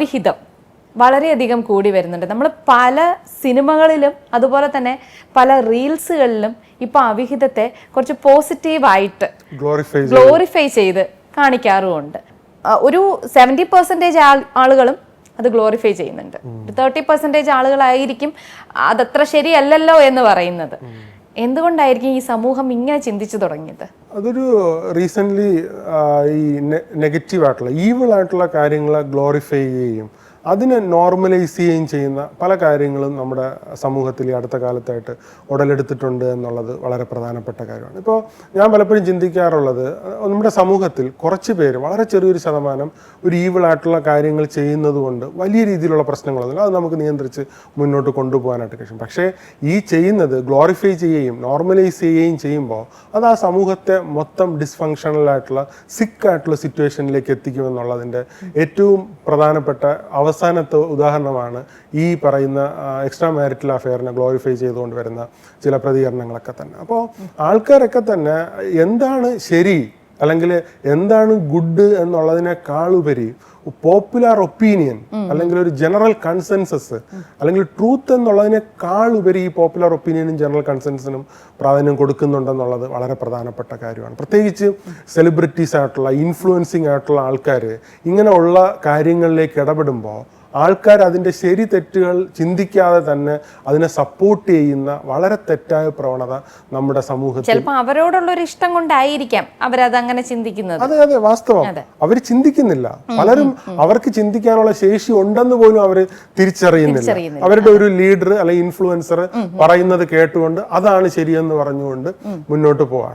വിഹിതം വളരെയധികം കൂടി വരുന്നുണ്ട്. നമ്മൾ പല സിനിമകളിലും അതുപോലെ തന്നെ പല റീൽസുകളിലും ഇപ്പൊ അവിഹിതത്തെ കുറച്ച് പോസിറ്റീവായിട്ട് ഗ്ലോറിഫൈ ചെയ്ത് കാണിക്കാറുമുണ്ട്. ഒരു 70% ആളുകളും അത് ഗ്ലോറിഫൈ ചെയ്യുന്നുണ്ട്. 30% ആളുകളായിരിക്കും അതത്ര ശരിയല്ലല്ലോ എന്ന് പറയുന്നത്. എന്തുകൊണ്ടായിരിക്കും ഈ സമൂഹം ഇങ്ങനെ ചിന്തിച്ചു തുടങ്ങിയത്? അതൊരു റീസെൻ്റ്ലി ഈ നെഗറ്റീവ് ആയിട്ടുള്ള ഈവിൾ ആയിട്ടുള്ള കാര്യങ്ങളെ ഗ്ലോറിഫൈ ചെയ്യുകയും അതിനെ നോർമലൈസ് ചെയ്യുകയും ചെയ്യുന്ന പല കാര്യങ്ങളും നമ്മുടെ സമൂഹത്തിൽ ഈ അടുത്ത കാലത്തായിട്ട് ഉടലെടുത്തിട്ടുണ്ട് എന്നുള്ളത് വളരെ പ്രധാനപ്പെട്ട കാര്യമാണ്. ഇപ്പോൾ ഞാൻ പലപ്പോഴും ചിന്തിക്കാറുള്ളത്, നമ്മുടെ സമൂഹത്തിൽ കുറച്ച് പേര്, വളരെ ചെറിയൊരു ശതമാനം ഒരു ഈവിളായിട്ടുള്ള കാര്യങ്ങൾ ചെയ്യുന്നത് കൊണ്ട് വലിയ രീതിയിലുള്ള പ്രശ്നങ്ങളൊന്നുമില്ല, അത് നമുക്ക് നിയന്ത്രിച്ച് മുന്നോട്ട് കൊണ്ടുപോകാനായിട്ട് കഴിയും. പക്ഷേ ഈ ചെയ്യുന്നത് ഗ്ലോറിഫൈ ചെയ്യുകയും നോർമലൈസ് ചെയ്യുകയും ചെയ്യുമ്പോൾ അത് ആ സമൂഹത്തെ മൊത്തം ഡിസ്ഫങ്ഷണലായിട്ടുള്ള സിക്കായിട്ടുള്ള സിറ്റുവേഷനിലേക്ക് എത്തിക്കുമെന്നുള്ളതിൻ്റെ ഏറ്റവും പ്രധാനപ്പെട്ട അവസാനത്തെ ഉദാഹരണമാണ് ഈ പറയുന്ന എക്സ്ട്രാ മാരിറ്റൽ അഫെയറിനെ ഗ്ലോറിഫൈ ചെയ്തുകൊണ്ട് വരുന്ന ചില പ്രതികരണങ്ങളൊക്കെ തന്നെ. അപ്പോൾ ആൾക്കാരൊക്കെ തന്നെ എന്താണ് ശരി അല്ലെങ്കിൽ എന്താണ് ഗുഡ് എന്നുള്ളതിനേക്കാളുപരി പോപ്പുലർ ഒപ്പീനിയൻ അല്ലെങ്കിൽ ഒരു ജനറൽ കൺസെൻസസ് അല്ലെങ്കിൽ ട്രൂത്ത് എന്നുള്ളതിനേക്കാളുപരി ഈ പോപ്പുലർ ഒപ്പീനിയനും ജനറൽ കൺസെൻസസിനും പ്രാധാന്യം കൊടുക്കുന്നുണ്ടെന്നുള്ളത് വളരെ പ്രധാനപ്പെട്ട കാര്യമാണ്. പ്രത്യേകിച്ച് സെലിബ്രിറ്റീസ് ആയിട്ടുള്ള ഇൻഫ്ലുവൻസിങ് ആയിട്ടുള്ള ആൾക്കാർ ഇങ്ങനെയുള്ള കാര്യങ്ങളിലേക്ക് ഇടപെടുമ്പോൾ ആൾക്കാർ അതിൻ്റെ ശരി തെറ്റുകൾ ചിന്തിക്കാതെ തന്നെ അതിനെ സപ്പോർട്ട് ചെയ്യുന്ന വളരെ തെറ്റായ പ്രവണത നമ്മുടെ സമൂഹത്തിൽ, ചിലപ്പോൾ അവരോടുള്ളൊരു ഇഷ്ടം കൊണ്ടായിരിക്കാം അവരത് അങ്ങനെ ചിന്തിക്കുന്നത്. അതെ അതെ, വാസ്തവം. അവർ ചിന്തിക്കുന്നില്ല. പലരും അവർക്ക് ചിന്തിക്കാനുള്ള ശേഷി ഉണ്ടെന്ന് പോലും അവർ തിരിച്ചറിയുന്നില്ല. അവരുടെ ഒരു ലീഡർ അല്ലെങ്കിൽ ഇൻഫ്ലുവൻസർ പറയുന്നത് കേട്ടുകൊണ്ട് അതാണ് ശരിയെന്ന് പറഞ്ഞുകൊണ്ട് മുന്നോട്ട് പോവാണ്.